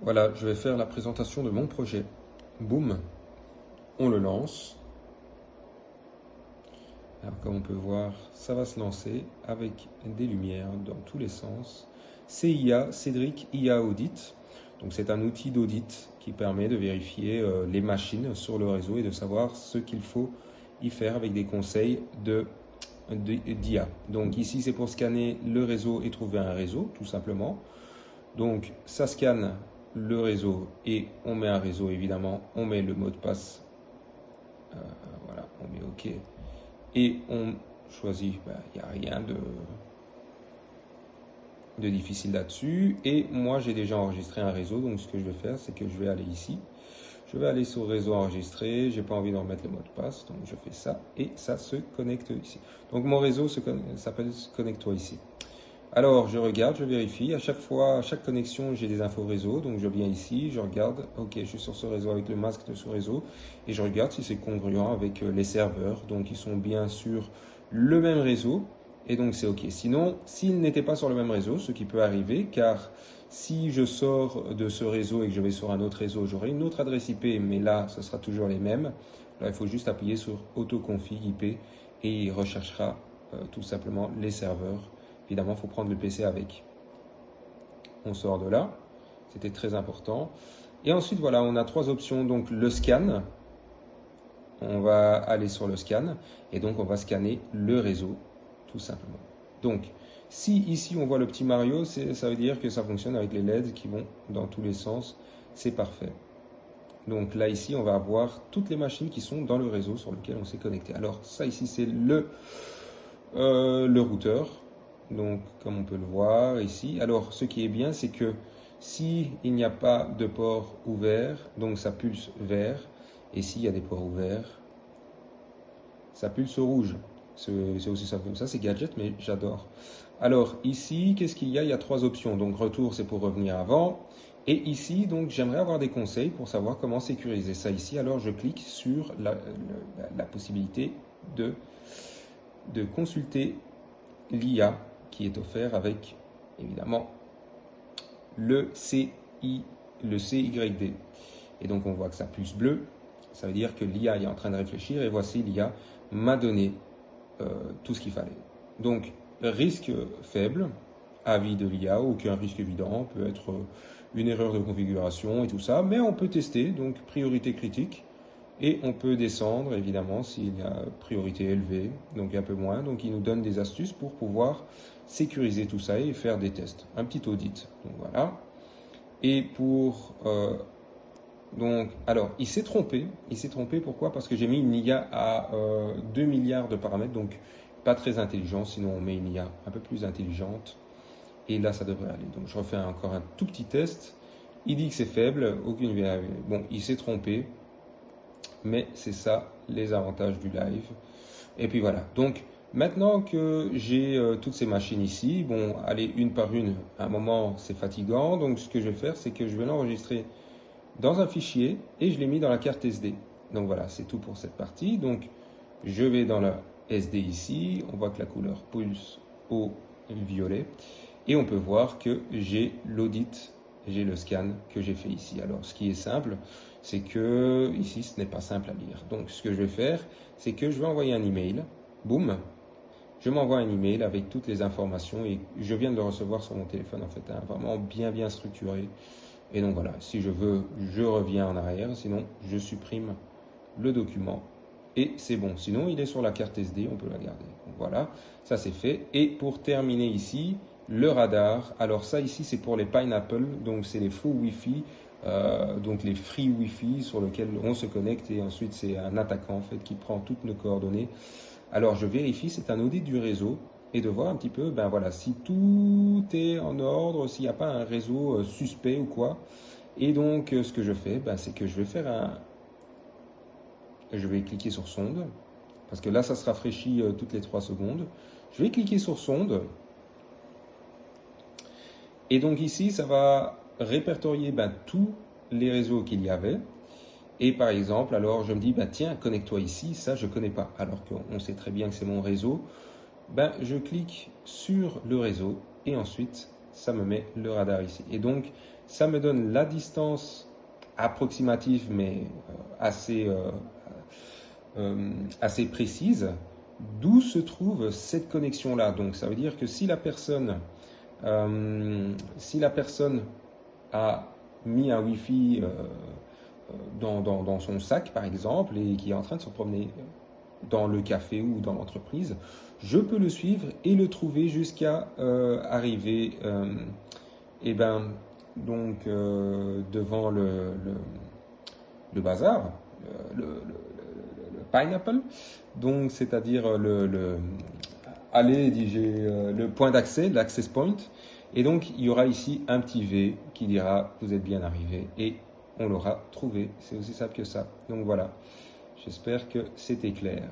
Voilà, je vais faire la présentation de mon projet. Boum, on le lance. Alors comme on peut voir, ça va se lancer avec des lumières dans tous les sens. CIA, Cédric IA Audit. Donc c'est un outil d'audit qui permet de vérifier les machines sur le réseau et de savoir ce qu'il faut y faire avec des conseils d'IA. Donc ici c'est pour scanner le réseau et trouver un réseau tout simplement. Donc ça scanne le réseau et on met un réseau évidemment, on met le mot de passe, voilà, on met OK et on choisit, il n'y a rien de difficile là-dessus et moi j'ai déjà enregistré un réseau, donc ce que je vais faire c'est que je vais aller ici, je vais aller sur réseau enregistré, j'ai pas envie de remettre le mot de passe, donc je fais ça et ça se connecte ici. Donc mon réseau s'appelle Connecte-toi ici. Alors, je regarde, je vérifie. À chaque fois, à chaque connexion, j'ai des infos réseau. Donc, je viens ici, je regarde. Ok, je suis sur ce réseau avec le masque de ce réseau. Et je regarde si c'est congruent avec les serveurs. Donc, ils sont bien sur le même réseau. Et donc, c'est ok. Sinon, s'ils n'étaient pas sur le même réseau, ce qui peut arriver, car si je sors de ce réseau et que je vais sur un autre réseau, j'aurai une autre adresse IP, mais là, ce sera toujours les mêmes. Là, il faut juste appuyer sur autoconfig IP et il recherchera tout simplement les serveurs. Évidemment, il faut prendre le PC avec. On sort de là. C'était très important. Et ensuite, voilà, on a trois options. Donc, le scan. On va aller sur le scan. Et donc, on va scanner le réseau, tout simplement. Donc, si ici, on voit le petit Mario, ça veut dire que ça fonctionne avec les LED qui vont dans tous les sens. C'est parfait. Donc là, ici, on va avoir toutes les machines qui sont dans le réseau sur lequel on s'est connecté. Alors, ça ici, c'est le routeur. Donc, comme on peut le voir ici. Alors, ce qui est bien, c'est que si il n'y a pas de port ouvert, donc ça pulse vert. Et s'il y a des ports ouverts, ça pulse rouge. C'est aussi simple comme ça, c'est gadget, mais j'adore. Alors, ici, qu'est-ce qu'il y a? Il y a trois options. Donc, retour, c'est pour revenir avant. Et ici, donc, j'aimerais avoir des conseils pour savoir comment sécuriser ça ici. Alors, je clique sur la possibilité de consulter l'IA qui est offert avec, évidemment, le CYD. Et donc, on voit que ça pulse bleu. Ça veut dire que l'IA est en train de réfléchir. Et voici, l'IA m'a donné tout ce qu'il fallait. Donc, risque faible, avis de l'IA, aucun risque évident, peut être une erreur de configuration et tout ça, mais on peut tester, donc priorité critique, et on peut descendre évidemment s'il y a priorité élevée, donc un peu moins, donc il nous donne des astuces pour pouvoir sécuriser tout ça et faire des tests, un petit audit, donc voilà. Et pour donc, alors, il s'est trompé. Pourquoi? Parce que j'ai mis une IA à 2 milliards de paramètres, donc pas très intelligent. Sinon, on met une IA un peu plus intelligente. Et là, ça devrait aller. Donc, je refais encore un tout petit test. Il dit que c'est faible. Aucune vulnérabilité. Bon, il s'est trompé. Mais c'est ça, les avantages du live. Et puis voilà. Donc, maintenant que j'ai toutes ces machines ici, bon, aller une par une, à un moment, c'est fatigant. Donc, ce que je vais faire, c'est que je vais l'enregistrer dans un fichier et je l'ai mis dans la carte SD. Donc voilà, c'est tout pour cette partie. Donc je vais dans la SD ici, on voit que la couleur pulse au violet et on peut voir que j'ai l'audit, j'ai le scan que j'ai fait ici. Alors ce qui est simple, c'est que ici ce n'est pas simple à lire. Donc ce que je vais faire, c'est que je vais envoyer un email, boum, je m'envoie un email avec toutes les informations et je viens de le recevoir sur mon téléphone en fait, hein, vraiment bien structuré. Et donc voilà, si je veux, je reviens en arrière, sinon je supprime le document et c'est bon. Sinon, il est sur la carte SD, on peut la garder. Donc voilà, ça c'est fait. Et pour terminer ici, le radar. Alors ça ici, c'est pour les Pineapple, donc c'est les faux Wi-Fi, donc les free Wi-Fi sur lesquels on se connecte et ensuite c'est un attaquant en fait qui prend toutes nos coordonnées. Alors je vérifie, c'est un audit du réseau et de voir un petit peu, ben voilà, si tout est en ordre, s'il n'y a pas un réseau suspect ou quoi. Et donc ce que je fais, ben, c'est que je vais faire je vais cliquer sur sonde, parce que là ça se rafraîchit toutes les 3 secondes. Je vais cliquer sur sonde, et donc ici ça va répertorier ben, tous les réseaux qu'il y avait. Et par exemple, alors je me dis, ben, tiens, connecte-toi ici, ça je connais pas, alors qu'on sait très bien que c'est mon réseau. Ben, je clique sur le réseau et ensuite ça me met le radar ici. Et donc Ça me donne la distance approximative, mais assez précise, d'où se trouve cette connexion-là. Donc ça veut dire que si la personne a mis un Wi-Fi dans son sac, par exemple, et qui est en train de se promener dans le café ou dans l'entreprise, je peux le suivre et le trouver jusqu'à arriver eh ben, devant le bazar, le pineapple, donc c'est-à-dire le point d'accès, l'access point. Et donc il y aura ici un petit V qui dira vous êtes bien arrivé et on l'aura trouvé. C'est aussi simple que ça. Donc voilà, j'espère que c'était clair.